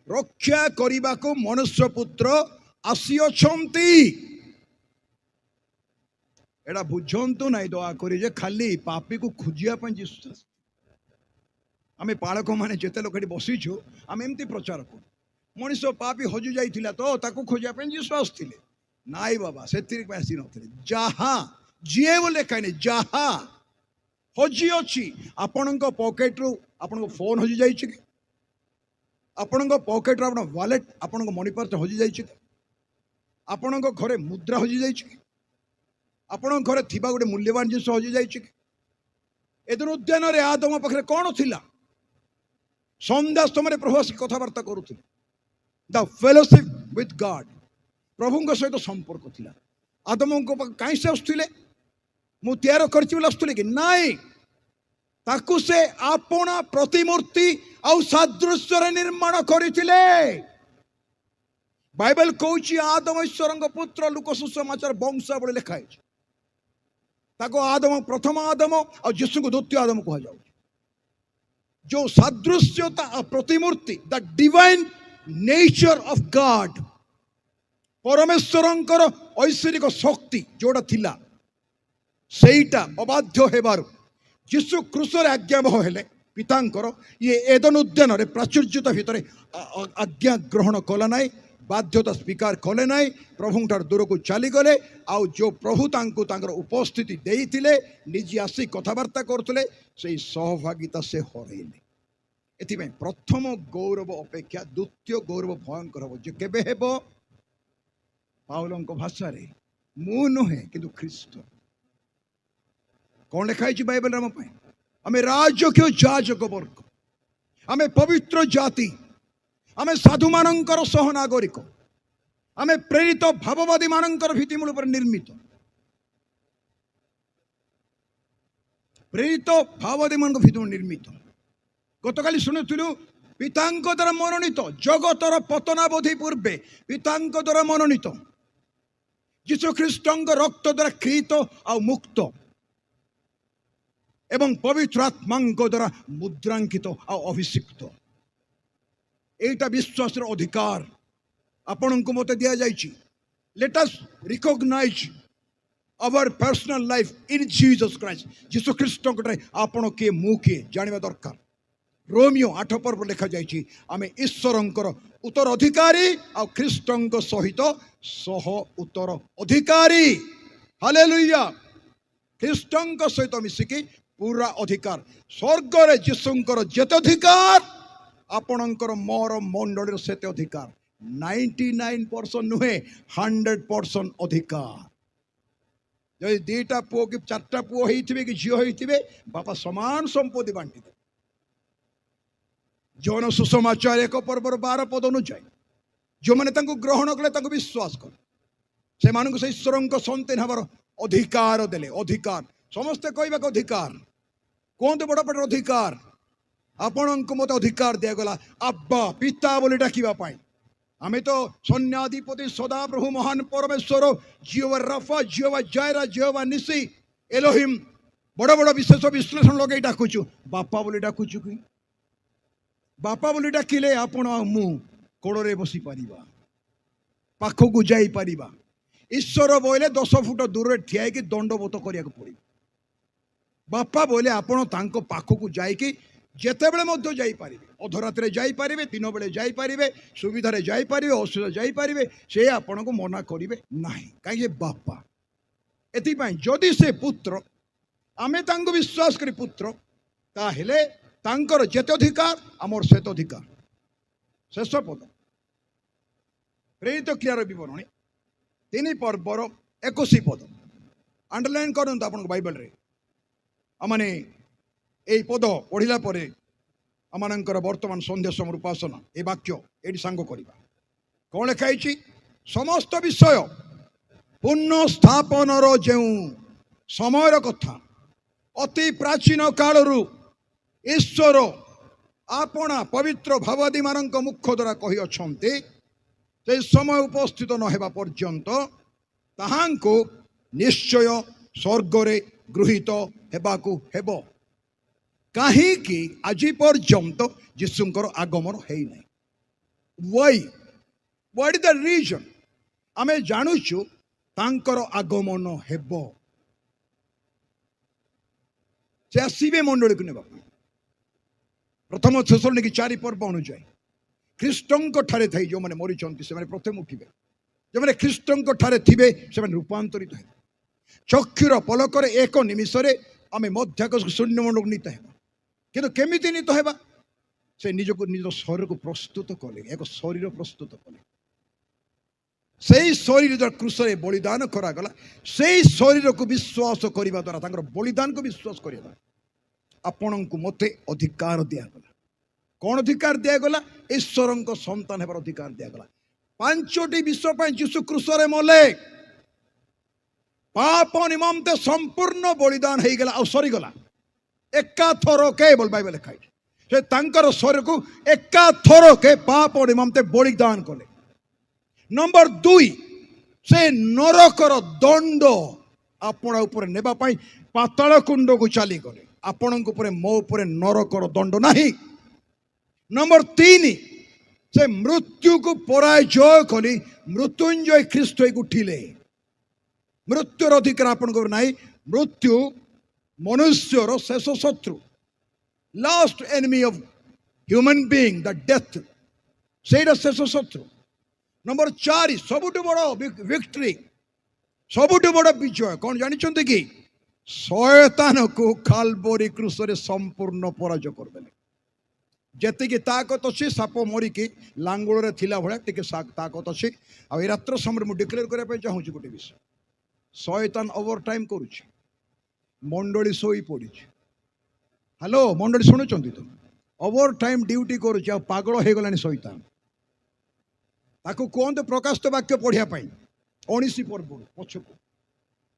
ରକ୍ଷା କରିବାକୁ ମନୁଷ୍ୟ ପୁତ୍ର ଆସିଅଛନ୍ତି। ଏଇଟା ବୁଝନ୍ତୁ ନାହିଁ ଦୟାକରି ଯେ ଖାଲି ପାପୀକୁ ଖୋଜିବା ପାଇଁ ଯୀଶୁ। ଆମେ ପାଳକମାନେ ଯେତେ ଲୋକ ଏଠି ବସିଛୁ, ଆମେ ଏମିତି ପ୍ରଚାର କରୁ, ମଣିଷ ପାପୀ ହଜି ଯାଇଥିଲା ତ ତାକୁ ଖୋଜିବା ପାଇଁ ଯୀଶୁ ଆସିଥିଲେ। ନାଇଁ ବାବା, ସେଥିପାଇଁ ଆସିନଥିଲେ। ଯାହା, ଯିଏ ବୋଲି ଲେଖା ନାହିଁ, ଯାହା ହଜି ଅଛି। ଆପଣଙ୍କ ପକେଟରୁ ଆପଣଙ୍କ ଫୋନ୍ ହଜି ଯାଇଛି କି? ଆପଣଙ୍କ ପକେଟରୁ ଆପଣଙ୍କ ୱାଲେଟ୍, ଆପଣଙ୍କ ମନି ପର୍ସ ହଜି ଯାଇଛି କି? ଆପଣଙ୍କ ଘରେ ମୁଦ୍ରା ହଜି ଯାଇଛି କି? ଆପଣଙ୍କ ଘରେ ଥିବା ଗୋଟେ ମୂଲ୍ୟବାନ ଜିନିଷ ହଜି ଯାଇଛି କି? ଏଦିନ ଉଦ୍ୟାନରେ ଆଦମ ପାଖରେ କ'ଣ ଥିଲା? ସନ୍ଧ୍ୟା ସମୟରେ ପ୍ରଭୁ ଆସି କଥାବାର୍ତ୍ତା କରୁଥିଲେ। ଦ ଫେଲୋସିପ୍ ୱିଥ୍ ଗଡ୍, ପ୍ରଭୁଙ୍କ ସହିତ ସମ୍ପର୍କ ଥିଲା। ଆଦମଙ୍କ ପାଖରେ କାହିଁ ସେ ଆସୁଥିଲେ? ମୁଁ ତିଆର କରିଛି ବୋଲି ଆସୁଥିଲେ କି? ନାଇଁ, ତାକୁ ସେ ଆପଣା ପ୍ରତିମୂର୍ତ୍ତି ଆଉ ସାଦୃଶ୍ୟରେ ନିର୍ମାଣ କରିଥିଲେ। ବାଇବେଲ କହୁଛି ଆଦମ ଈଶ୍ୱରଙ୍କ ପୁତ୍ର। ଲୁକ ସୁସମାଚାର ବଂଶାବଳୀ ଲେଖା ହେଇଛି। ତାକୁ ଆଦମ ପ୍ରଥମ ଆଦମ ଆଉ ଯୀଶୁଙ୍କୁ ଦ୍ୱିତୀୟ ଆଦମ କୁହାଯାଉଛି। ଯେଉଁ ସାଦୃଶ୍ୟତା ପ୍ରତିମୂର୍ତ୍ତି the divine nature of God, ପରମେଶ୍ୱରଙ୍କର ଐଶ୍ୱରିକ ଶକ୍ତି ଯେଉଁଟା ଥିଲା ସେଇଟା ଅବାଧ୍ୟ ହେବାରୁ ଯୀଶୁ କ୍ରୁଶରେ ଆଜ୍ଞାବହ ହେଲେ ପିତାଙ୍କର। ଇଏ ଏଦନ ଉଦ୍ୟାନରେ ପ୍ରାଚୁର୍ଯ୍ୟତା ଭିତରେ ଆଜ୍ଞା ଗ୍ରହଣ କଲା ନାହିଁ, ବାଧ୍ୟତା ସ୍ୱୀକାର କଲେ ନାହିଁ, ପ୍ରଭୁଙ୍କଠାରୁ ଦୂରକୁ ଚାଲିଗଲେ। ଆଉ ଯେଉଁ ପ୍ରଭୁ ତାଙ୍କୁ ତାଙ୍କର ଉପସ୍ଥିତି ଦେଇଥିଲେ, ନିଜେ ଆସି କଥାବାର୍ତ୍ତା କରୁଥିଲେ, ସେଇ ସହଭାଗିତା ସେ ହରେଇଲେ। ଏଥିପାଇଁ ପ୍ରଥମ ଗୌରବ ଅପେକ୍ଷା ଦ୍ୱିତୀୟ ଗୌରବ ଭୟଙ୍କର ହେବ। ଯେ କେବେ ହେବ? ପାଉଲଙ୍କ ଭାଷାରେ ମୁଁ ନୁହେଁ କିନ୍ତୁ ଖ୍ରୀଷ୍ଟ। କ'ଣ ଲେଖା ହେଇଛି ବାଇବେଲରେ ଆମ ପାଇଁ? ଆମେ ରାଜକୀୟ ଯାଜକ ବର୍ଗ, ଆମେ ପବିତ୍ର ଜାତି, ଆମେ ସାଧୁମାନଙ୍କର ସହ ନାଗରିକ, ଆମେ ପ୍ରେରିତ ଭାବବାଦୀ ମାନଙ୍କର ଭିତ୍ତିମୂଳ ଉପରେ ନିର୍ମିତ। ପ୍ରେରିତ ଭାବବାଦୀ ମାନଙ୍କ ଭିତ୍ତିମୂଳ ନିର୍ମିତ। ଗତକାଲି ଶୁଣୁଥିଲୁ ପିତାଙ୍କ ଦ୍ୱାରା ମନୋନୀତ, ଜଗତର ପତନାବଧି ପୂର୍ବେ ପିତାଙ୍କ ଦ୍ୱାରା ମନୋନୀତ, ଯୀଶୁ ଖ୍ରୀଷ୍ଟଙ୍କ ରକ୍ତ ଦ୍ୱାରା କ୍ରୀତ ଆଉ ମୁକ୍ତ ଏବଂ ପବିତ୍ର ଆତ୍ମାଙ୍କ ଦ୍ୱାରା ମୁଦ୍ରାଙ୍କିତ ଆଉ ଅଭିଷିକ୍ତ। এইটা বিশ্বাসের অধিকার ଆପଣଙ୍କୁ ମୋତେ ଦିଆଯାଇଛି। Let us recognise our personal life in Jesus Christ. ଯୀଶୁ ଖ୍ରୀଷ୍ଟଙ୍କଠାରେ ଆପଣ କିଏ, ମୁଁ କିଏ ଜାଣିବା ଦରକାର। ରୋମିଓ 8 ପର୍ବ ଲେଖାଯାଇଛି ଆମେ ଈଶ୍ୱରଙ୍କର ଉତ୍ତର ଅଧିକାରୀ ଆଉ ଖ୍ରୀଷ୍ଟଙ୍କ ସହିତ ସହ ଉତ୍ତର ଅଧିକାରୀ। ହାଲେଲୁୟା। ଖ୍ରୀଷ୍ଟଙ୍କ ସହିତ ମିଶିକି ପୁରା ଅଧିକାର। ସ୍ୱର୍ଗରେ ଯୀଶୁଙ୍କର ଯେତେ ଅଧିକାର, ଆପଣଙ୍କର ମୋର ମଣ୍ଡଳୀର ସେତେ ଅଧିକାର। 99% ନୁହେଁ, 100% ଅଧିକାର। ଯଦି 2ଟା ପୁଅ କି 4ଟା ପୁଅ ହେଇଥିବେ କି ଝିଅ ହେଇଥିବେ, ବାପା ସମାନ ସମ୍ପତ୍ତି ବାଣ୍ଟିଦେବେ। ଯୌନ ସୁସମାଚାର 1 ପର୍ବର 12 ପଦ ଅନୁଯାୟୀ ଯେଉଁମାନେ ତାଙ୍କୁ ଗ୍ରହଣ କଲେ, ତାଙ୍କୁ ବିଶ୍ୱାସ କଲେ, ସେମାନଙ୍କୁ ସେ ଈଶ୍ୱରଙ୍କ ସନ୍ତାନ ହେବାର ଅଧିକାର ଦେଲେ। ଅଧିକାର ସମସ୍ତେ କହିବାକୁ ଅଧିକାର କୁହନ୍ତୁ, ବଡ଼ ପାଟିର ଅଧିକାର। ଆପଣଙ୍କୁ ମୋତେ ଅଧିକାର ଦିଆଗଲା ଆବ୍ବା, ପିତା ବୋଲି ଡାକିବା ପାଇଁ। ଆମେ ତ ସୈନ୍ୟାଧିପତି ସଦାପ୍ରଭୁ ମହାନ ପରମେଶ୍ୱର, ଜିହୋଭା ରାଫା, ଜିହୋଭା ଜାଇରା, ଜିହୋଭା ନିସି, ଏଲୋହିମ୍, ବଡ଼ ବଡ଼ ବିଶେଷ ବିଶ୍ଳେଷଣ ଲଗେଇ ଡାକୁଛୁ। ବାପା ବୋଲି ଡାକୁଛୁ କି? ବାପା ବୋଲି ଡାକିଲେ ଆପଣ ଆଉ ମୁଁ କୋଳରେ ବସିପାରିବା, ପାଖକୁ ଯାଇପାରିବା। ଈଶ୍ୱର ବୋଇଲେ 10 ଫୁଟ ଦୂରରେ ଠିଆ ହେଇକି ଦଣ୍ଡବତ କରିବାକୁ ପଡ଼ିବ। ବାପା ବୋଇଲେ ଆପଣ ତାଙ୍କ ପାଖକୁ ଯାଇକି ଯେତେବେଳେ ମଧ୍ୟ ଯାଇପାରିବେ। ଅଧରାତ୍ରରେ ଯାଇପାରିବେ, ଦିନ ବେଳେ ଯାଇପାରିବେ, ସୁବିଧାରେ ଯାଇପାରିବେ, ଅସୁବିଧା ଯାଇପାରିବେ। ସେ ଆପଣଙ୍କୁ ମନା କରିବେ ନାହିଁ, କାହିଁକି? ବାପା। ଏଥିପାଇଁ ଯଦି ସେ ପୁତ୍ର, ଆମେ ତାଙ୍କୁ ବିଶ୍ୱାସ କରି ପୁତ୍ର, ତାହେଲେ ତାଙ୍କର ଯେତେ ଅଧିକାର ଆମର ସେତେ ଅଧିକାର। ଶେଷ ପଦ ପ୍ରେରିତ କ୍ରିୟାର ବିବରଣୀ 3 ପର୍ବର 21 ପଦ ଆଣ୍ଡରଲାଇନ୍ କରନ୍ତୁ ଆପଣଙ୍କ ବାଇବେଲରେ। ଆମମାନେ এই পদ পড়িলা পরে ଆମମାନଙ୍କର ବର୍ତ୍ତମାନ ସନ୍ଧ୍ୟା ସମୟ ଉପାସନା ଏ ବାକ୍ୟ ଏଠି ସାଙ୍ଗ କରିବା। କ'ଣ ଲେଖା ହେଇଛି? ସମସ୍ତ ବିଷୟ ପୁନଃସ୍ଥାପନର ଯେଉଁ ସମୟର କଥା ଅତି ପ୍ରାଚୀନ କାଳରୁ ଈଶ୍ୱର ଆପଣା ପବିତ୍ର ଭାବାଦୀମାନଙ୍କ ମୁଖ ଦ୍ୱାରା କହିଅଛନ୍ତି, ସେ ସମୟ ଉପସ୍ଥିତ ନ ହେବା ପର୍ଯ୍ୟନ୍ତ ତାହାଙ୍କୁ ନିଶ୍ଚୟ ସ୍ୱର୍ଗରେ ଗୃହୀତ ହେବାକୁ ହେବ। କାହିଁକି ଆଜି ପର୍ଯ୍ୟନ୍ତ ଯୀଶୁଙ୍କର ଆଗମନ ହେଇନାହିଁ? Why? What is the reason? ଆମେ ଜାଣୁଛୁ ତାଙ୍କର ଆଗମନ ହେବ। ସେ ଆସିବେ ମଣ୍ଡଳୀକୁ ନେବା ପାଇଁ। ପ୍ରଥମ ଥେସଲୋନିକେ 4 ପର୍ବ ଅନୁଯାୟୀ ଖ୍ରୀଷ୍ଟଙ୍କ ଠାରେ ଥାଇ ଯେଉଁମାନେ ମରିଛନ୍ତି ସେମାନେ ପ୍ରଥମେ ଉଠିବେ। ଯେଉଁମାନେ ଖ୍ରୀଷ୍ଟଙ୍କ ଠାରେ ଥିବେ ସେମାନେ ରୂପାନ୍ତରିତ ହେବେ। ଚକ୍ଷୁର ପଲକରେ 1 ନିମିଷରେ ଆମେ ମଧ୍ୟାକାଶକୁ ଶୂନ୍ୟମଣ୍ଡଳକୁ ନୀତ ହେବା। କିନ୍ତୁ କେମିତି ନୀତ ହେବା? ସେ ନିଜକୁ ନିଜ ଶରୀରକୁ ପ୍ରସ୍ତୁତ କଲେ, ଏକ ଶରୀର ପ୍ରସ୍ତୁତ କଲେ। ସେଇ ଶରୀର ଦ୍ୱାରା କ୍ରୁଶରେ ବଳିଦାନ କରାଗଲା। ସେଇ ଶରୀରକୁ ବିଶ୍ୱାସ କରିବା ଦ୍ୱାରା, ତାଙ୍କର ବଳିଦାନକୁ ବିଶ୍ୱାସ କରିବା ଦ୍ୱାରା ଆପଣଙ୍କୁ ମୋତେ ଅଧିକାର ଦିଆଗଲା। କ'ଣ ଅଧିକାର ଦିଆଗଲା? ଈଶ୍ୱରଙ୍କ ସନ୍ତାନ ହେବାର ଅଧିକାର ଦିଆଗଲା। 5ଟି ବିଷୟ ପାଇଁ ଯୀଶୁ କ୍ରୁଶରେ ମଲେ। ପାପ ନିମନ୍ତେ ସମ୍ପୂର୍ଣ୍ଣ ବଳିଦାନ ହେଇଗଲା ଆଉ ସରିଗଲା। ଏକାଥରକେ ବୋଲି ବାଇବେଲ ଲେଖା ହେଇଛି। ସେ ତାଙ୍କର ଶରୀରକୁ ଏକାଥରକେ ପାପ ନିମନ୍ତେ ବଳିଦାନ କଲେ। ନମ୍ବର 2, ସେ ନରକର ଦଣ୍ଡ ଆପଣ ଉପରେ ନେବା ପାଇଁ ପାତାଳ କୁଣ୍ଡକୁ ଚାଲିଗଲେ। ଆପଣଙ୍କ ଉପରେ ମୋ ଉପରେ ନରକର ଦଣ୍ଡ ନାହିଁ। ନମ୍ବର 3, ସେ ମୃତ୍ୟୁକୁ ପରାଜୟ କରି ମୃତ୍ୟୁଞ୍ଜୟ ଖ୍ରୀଷ୍ଟ ହେଇକି ଉଠିଲେ। ମୃତ୍ୟୁର ଅଧିକାର ଆପଣଙ୍କର ନାହିଁ। ମୃତ୍ୟୁ ମନୁଷ୍ୟର ଶେଷ ଶତ୍ରୁ, last enemy of human being, the death, ସେଇଟା ଶେଷ ଶତ୍ରୁ। ନମ୍ବର 4, ସବୁଠୁ ବଡ଼ ଭିକ୍ଟ୍ରି, ସବୁଠୁ ବଡ଼ ବିଜୟ କ'ଣ ଜାଣିଛନ୍ତି କି? ଶୟତାନକୁ କାଲବରୀ କ୍ରୁଶରେ ସମ୍ପୂର୍ଣ୍ଣ ପରାଜୟ କରିଦେଲେ। ଯେତିକି ତାକତ ଅଛି, ସାପ ମରିକି ଲାଙ୍ଗୁଳରେ ଥିଲା ଭଳିଆ ଟିକେ ତାକତ ଅଛି। ଆଉ ଏ ରାତ୍ର ସମୟରେ ମୁଁ ଡିକ୍ଲେୟାର କରିବା ପାଇଁ ଚାହୁଁଛି ଗୋଟେ ବିଷୟ, ଶୟତାନ ଓଭର ଟାଇମ୍ କରୁଛି, ମଣ୍ଡଳୀ ଶୋଇ ପଡ଼ିଛି। ହ୍ୟାଲୋ ମଣ୍ଡଳୀ ଶୁଣୁଛନ୍ତି ତ? ଓଭର ଟାଇମ୍ ଡ୍ୟୁଟି କରୁଛି। ଆଉ ପାଗଳ ହେଇଗଲାଣି ଶୟତାନ। ତାକୁ କୁହନ୍ତୁ ପ୍ରକାଶିତ ବାକ୍ୟ ପଢ଼ିବା ପାଇଁ 19 ପର୍ବରୁ ପଛକୁ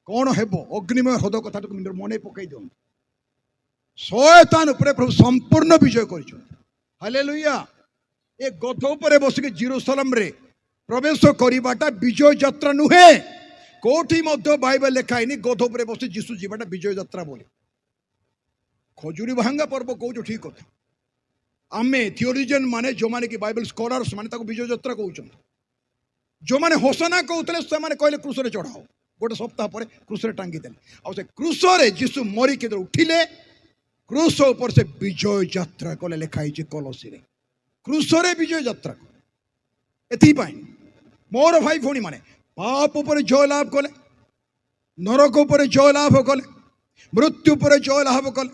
କ'ଣ ହେବ, ଅଗ୍ନିମୟ ହ୍ରଦ କଥାଟାକୁ ମନେ ପକାଇ ଦିଅନ୍ତୁ। ଶୟତାନ ଉପରେ ପ୍ରଭୁ ସମ୍ପୂର୍ଣ୍ଣ ବିଜୟ କରିଛନ୍ତି। ହାଲେଲୁୟା। ଏ ଗଧ ଉପରେ ବସିକି ଜେରୁସାଲେମରେ ପ୍ରବେଶ କରିବାଟା ବିଜୟ ଯାତ୍ରା ନୁହେଁ। କୋଉଠି ମଧ୍ୟ ବାଇବେଲ ଲେଖା ହେଇନି ଗଧ ଉପରେ ବସି ଯୀଶୁ ଯିବାଟା ବିଜୟ ଯାତ୍ରା ବୋଲି। ଖଜୁରୀ ଭାଙ୍ଗା ପର୍ବ କହୁଛୁ ଠିକ କଥା। ଆମେ ଥିଓଲୋଜିଆନ ମାନେ, ଯେଉଁମାନେ କି ବାଇବେଲ ସ୍କଲାର୍ସ ମାନେ, ତାକୁ ବିଜୟ ଯାତ୍ରା କହୁଛନ୍ତି। ଯେଉଁମାନେ ହୋସନା କହୁଥିଲେ ସେମାନେ କହିଲେ କ୍ରୁଶରେ ଚଢ଼ାଅ। ଗୋଟେ ସପ୍ତାହ ପରେ କ୍ରୁଶରେ ଟାଙ୍ଗି ଦେଲେ। ଆଉ ସେ କ୍ରୁଶରେ ଯୀଶୁ ମରିକି ଉଠିଲେ। କ୍ରୁଶ ଉପରେ ସେ ବିଜୟ ଯାତ୍ରା କଲେ, ଲେଖା ହେଇଛି କଲୋସିରେ। କ୍ରୁଶରେ ବିଜୟ ଯାତ୍ରା କଲେ। ଏଥିପାଇଁ ମୋର ଭାଇ ଭଉଣୀ ମାନେ ପାପ ଉପରେ ଜୟ ଲାଭ କଲେ, ନରକ ଉପରେ ଜୟ ଲାଭ କଲେ, ମୃତ୍ୟୁ ଉପରେ ଜୟ ଲାଭ କଲେ,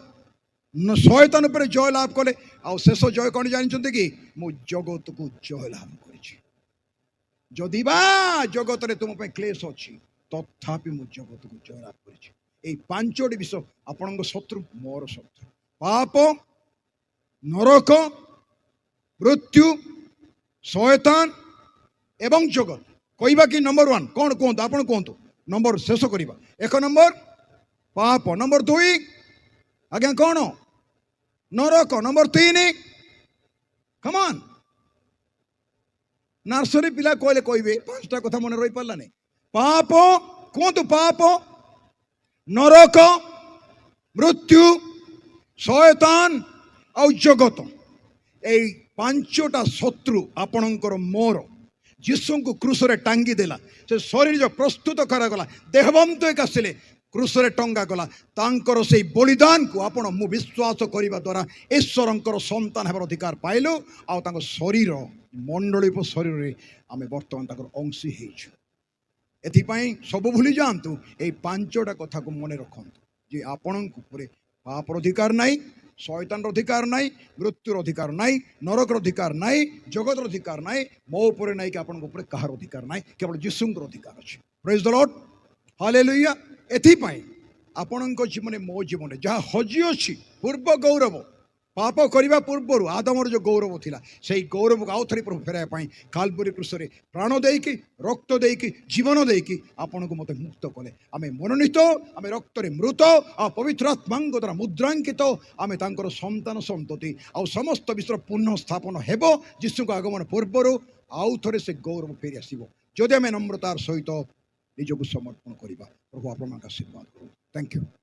ଶୟତାନ ଉପରେ ଜୟ ଲାଭ କଲେ। ଆଉ ଶେଷ ଜୟ କ'ଣ ଜାଣିଛନ୍ତି କି? ମୁଁ ଜଗତକୁ ଜୟ ଲାଭ କରିଛି। ଯଦି ବା ଜଗତରେ ତୁମ ପାଇଁ କ୍ଲେଶ ଅଛି, ତଥାପି ମୁଁ ଜଗତକୁ ଜୟ ଲାଭ କରିଛି। এই 5ଟି ବିଷୟ ଆପଣଙ୍କ ଶତ୍ରୁ, ମୋର ଶତ୍ରୁ। ପାପ, ନରକ, ମୃତ୍ୟୁ, ଶୟତାନ ଏବଂ ଜଗତ। କହିବା କି ନମ୍ବର 1 କ'ଣ କୁହନ୍ତୁ, ଆପଣ କୁହନ୍ତୁ। ନମ୍ବର ଶେଷ କରିବା। 1 ନମ୍ବର ପାପ, ନମ୍ବର 2 ଆଜ୍ଞା କ'ଣ? ନରକ, ନମ୍ବର 3 କମନ୍। ନର୍ସରୀ ପିଲା କହିଲେ କହିବେ, 5ଟା କଥା ମନେ ରହିପାରିଲାନି। ପାପ କୁହନ୍ତୁ, ପାପ, ନରକ, ମୃତ୍ୟୁ, ଶୟତାନ ଆଉ ଜଗତ। এই 5ଟା ଶତ୍ରୁ ଆପଣଙ୍କର ମୋର ଯୀଶୁଙ୍କୁ କ୍ରୁଶରେ ଟାଙ୍ଗି ଦେଲା। ସେ ଶରୀର ପ୍ରସ୍ତୁତ କରାଗଲା, ଦେହବନ୍ତ ଏକ ଆସିଲେ, କ୍ରୁଶରେ ଟଙ୍ଗା ଗଲା। ତାଙ୍କର ସେଇ ବଳିଦାନକୁ ଆପଣ ମୁଁ ବିଶ୍ୱାସ କରିବା ଦ୍ୱାରା ଈଶ୍ୱରଙ୍କର ସନ୍ତାନ ହେବାର ଅଧିକାର ପାଇଲୁ। ଆଉ ତାଙ୍କ ଶରୀର ମଣ୍ଡଳୀ ଶରୀରରେ ଆମେ ବର୍ତ୍ତମାନ ତାଙ୍କର ଅଂଶୀ ହେଇଛୁ। ଏଥିପାଇଁ ସବୁ ଭୁଲି ଯାଆନ୍ତୁ, এই 5ଟା କଥାକୁ ମନେ ରଖନ୍ତୁ ଯେ ଆପଣଙ୍କ ଉପରେ ପାପର ଅଧିକାର ନାହିଁ, ଶୟତାନର ଅଧିକାର ନାହିଁ, ମୃତ୍ୟୁର ଅଧିକାର ନାହିଁ, ନରକର ଅଧିକାର ନାହିଁ, ଜଗତର ଅଧିକାର ନାହିଁ, ମୋ ଉପରେ ନାହିଁ, କି ଆପଣଙ୍କ ଉପରେ କାହାର ଅଧିକାର ନାହିଁ, କେବଳ ଯୀଶୁଙ୍କର ଅଧିକାର ଅଛି। ପ୍ରେଜ୍ ଦ ଲର୍ଡ, ହାଲେଲୁୟା। ଏଥିପାଇଁ ଆପଣଙ୍କ ଜୀବନରେ, ମୋ ଜୀବନରେ ଯାହା ହଜି ଅଛି ପୂର୍ବ ଗୌରବ, ପାପ କରିବା ପୂର୍ବରୁ ଆଦମର ଯେଉଁ ଗୌରବ ଥିଲା, ସେହି ଗୌରବକୁ ଆଉ ଥରେ ପ୍ରଭୁ ଫେରାଇବା ପାଇଁ କାଲବରୀ କ୍ରୁଶରେ ପ୍ରାଣ ଦେଇକି, ରକ୍ତ ଦେଇକି, ଜୀବନ ଦେଇକି ଆପଣଙ୍କୁ ମୋତେ ମୁକ୍ତ କଲେ। ଆମେ ମନୋନୀତ, ଆମେ ରକ୍ତରେ ମୃତ, ଆଉ ପବିତ୍ର ଆତ୍ମାଙ୍କ ଦ୍ୱାରା ମୁଦ୍ରାଙ୍କିତ। ଆମେ ତାଙ୍କର ସନ୍ତାନ ସନ୍ତତି। ଆଉ ସମସ୍ତ ବିଷୟର ପୁନଃ ସ୍ଥାପନ ହେବ ଯୀଶୁଙ୍କ ଆଗମନ ପୂର୍ବରୁ। ଆଉ ଥରେ ସେ ଗୌରବ ଫେରି ଆସିବ ଯଦି ଆମେ ନମ୍ରତାର ସହିତ ନିଜକୁ ସମର୍ପଣ କରିବା। ପ୍ରଭୁ ଆପଣଙ୍କ ଆଶୀର୍ବାଦ କରୁ। Thank you.